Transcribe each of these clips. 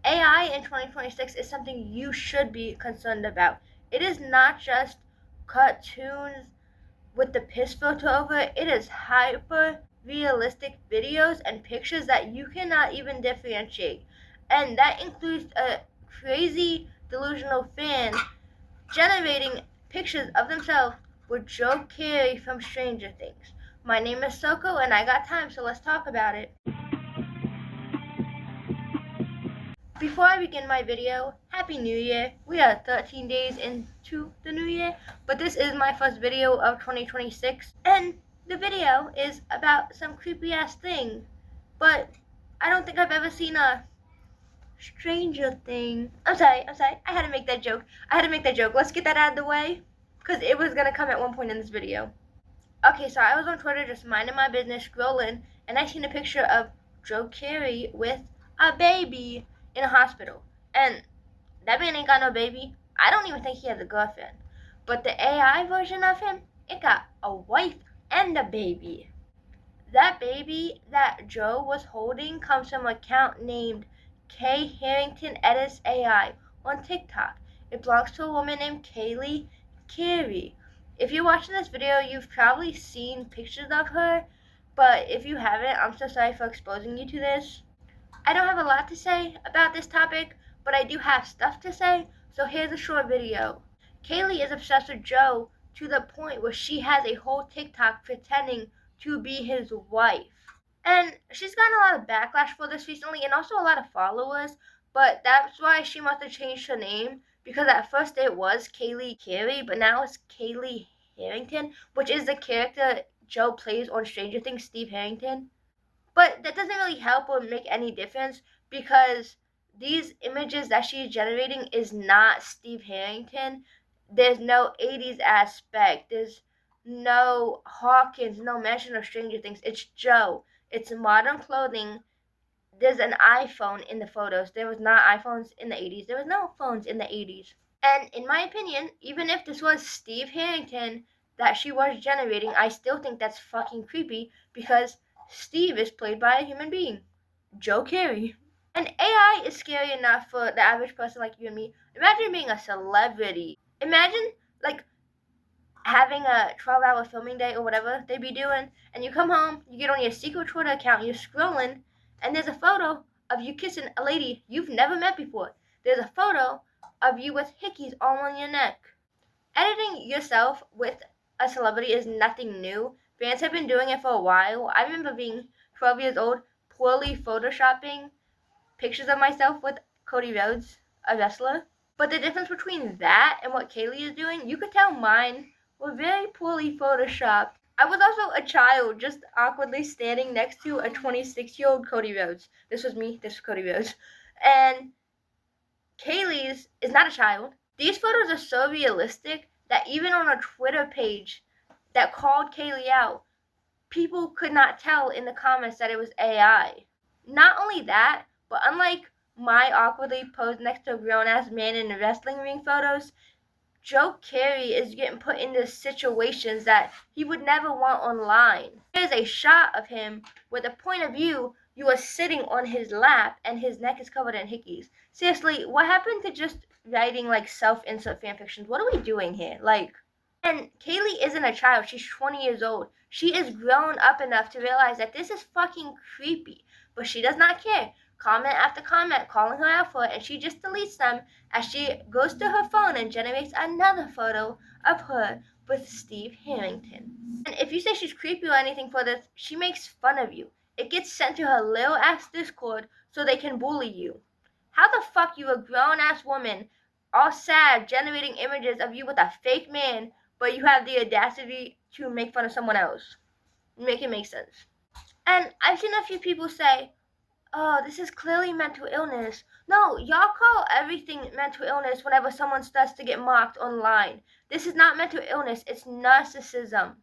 AI in 2026 is something you should be concerned about. It is not just cartoons with the piss filter over it. It is hyper realistic videos and pictures that you cannot even differentiate. And that includes a crazy delusional fan generating pictures of themselves with Joe Keery from Stranger Things. My name is Soko and I got time, so let's talk about it. Before I begin my video, Happy New Year. We are 13 days into the new year, but this is my first video of 2026, and the video is about some creepy ass thing, but I don't think I've ever seen a stranger thing. I'm sorry, I had to make that joke. Let's get that out of the way, because it was gonna come at one point in this video. Okay, so I was on Twitter just minding my business, scrolling, and I seen a picture of Joe Keery with a baby in a hospital. And that man ain't got no baby. I don't even think he has a girlfriend. But the AI version of him, it got a wife and a baby. That baby that Joe was holding comes from an account named K Harrington Edits AI on TikTok. It belongs to a woman named Kaylee. If you're watching this video, you've probably seen pictures of her, but if you haven't, I'm so sorry for exposing you to this. I don't have a lot to say about this topic, but I do have stuff to say, so here's a short video. Kaylee is obsessed with Joe to the point where she has a whole TikTok pretending to be his wife. And she's gotten a lot of backlash for this recently, and also a lot of followers, but that's why she must have changed her name, because at first it was Kaylee Keery, but now it's Kaylee Harrington, which is the character Joe plays on Stranger Things, Steve Harrington. But that doesn't really help or make any difference, because these images that she's generating is not Steve Harrington. There's no 80s aspect. There's no Hawkins, no mention of Stranger Things. It's Joe. It's modern clothing. There's an iPhone in the photos. There was not iPhones in the 80s. There was no phones in the 80s. And in my opinion, even if this was Steve Harrington that she was generating, I still think that's fucking creepy, because Steve is played by a human being, Joe Keery. And AI is scary enough for the average person like you and me. Imagine being a celebrity. Imagine, like, having a 12-hour filming day or whatever they be doing, and you come home, you get on your secret Twitter account, you're scrolling, and there's a photo of you kissing a lady you've never met before. There's a photo of you with hickeys all on your neck. Editing yourself with a celebrity is nothing new. Fans have been doing it for a while. I remember being 12 years old, poorly photoshopping pictures of myself with Cody Rhodes, a wrestler. But the difference between that and what Kaylee is doing, you could tell mine were very poorly photoshopped. I was also a child, just awkwardly standing next to a 26-year-old Cody Rhodes. This was me, this was Cody Rhodes. And Kaylee's is not a child. These photos are so realistic that even on a Twitter page that called Kaylee out, people could not tell in the comments that it was AI. Not only that, but unlike my awkwardly posed next to a grown-ass man in the wrestling ring photos, Joe Keery is getting put into situations that he would never want online. There's a shot of him with a point of view you are sitting on his lap and his neck is covered in hickeys. Seriously, what happened to just writing like self-insert fanfictions? What are we doing here? And Kaylee isn't a child. She's 20 years old. She is grown up enough to realize that this is fucking creepy, but she does not care. Comment after comment calling her out for it, and she just deletes them as she goes to her phone and generates another photo of her with Steve Harrington. And if you say she's creepy or anything for this, she makes fun of you. It gets sent to her little ass Discord so they can bully you. How the fuck you a grown ass woman, all sad, generating images of you with a fake man, but you have the audacity to make fun of someone else? Make it make sense. And I've seen a few people say, oh, this is clearly mental illness. No, y'all call everything mental illness whenever someone starts to get mocked online. This is not mental illness, it's narcissism.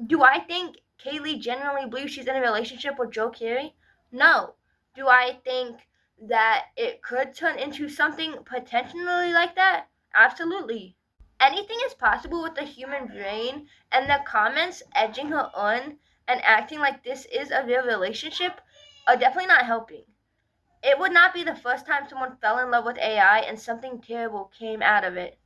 Do I think Kaylee genuinely believes she's in a relationship with Joe Keery? No. Do I think that it could turn into something potentially like that? Absolutely. Anything is possible with the human brain, and the comments edging her on and acting like this is a real relationship are definitely not helping. It would not be the first time someone fell in love with AI and something terrible came out of it.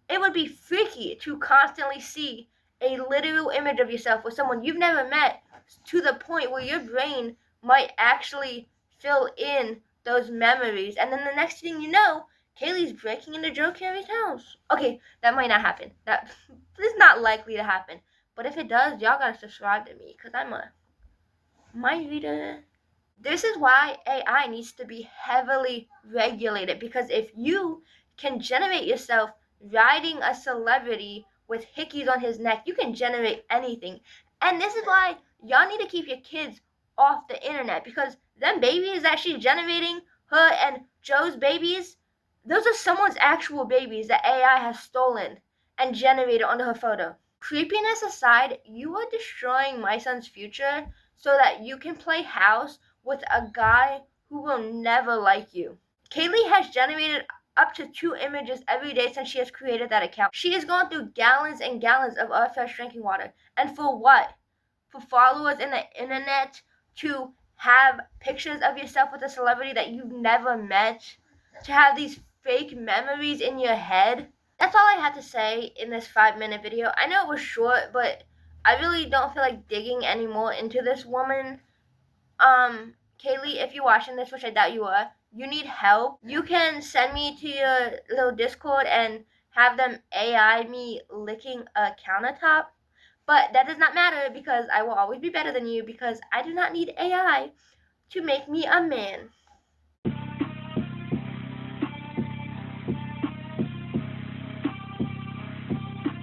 It would be freaky to constantly see a literal image of yourself with someone you've never met, to the point where your brain might actually fill in those memories, and then the next thing you know, Kaylee's breaking into Joe Keery's house. Okay, that might not happen. That is not likely to happen. But if it does, y'all gotta subscribe to me, because I'm a mind reader. This is why AI needs to be heavily regulated, because if you can generate yourself riding a celebrity with hickeys on his neck, you can generate anything. And this is why y'all need to keep your kids off the internet, because them babies that she's generating, her and Joe's babies, those are someone's actual babies that AI has stolen and generated onto her photo. Creepiness aside, you are destroying my son's future so that you can play house with a guy who will never like you. Kaylee has generated up to 2 images every day since she has created that account. She has gone through gallons and gallons of fresh drinking water. And for what? For followers in the internet to have pictures of yourself with a celebrity that you've never met? To have these fake memories in your head? That's all I had to say in this 5-minute video. I know it was short, but I really don't feel like digging any more into this woman. Kaylee, if you're watching this, which I doubt you are, you need help, you can send me to your little Discord and have them AI me licking a countertop. But that does not matter, because I will always be better than you, because I do not need AI to make me a man.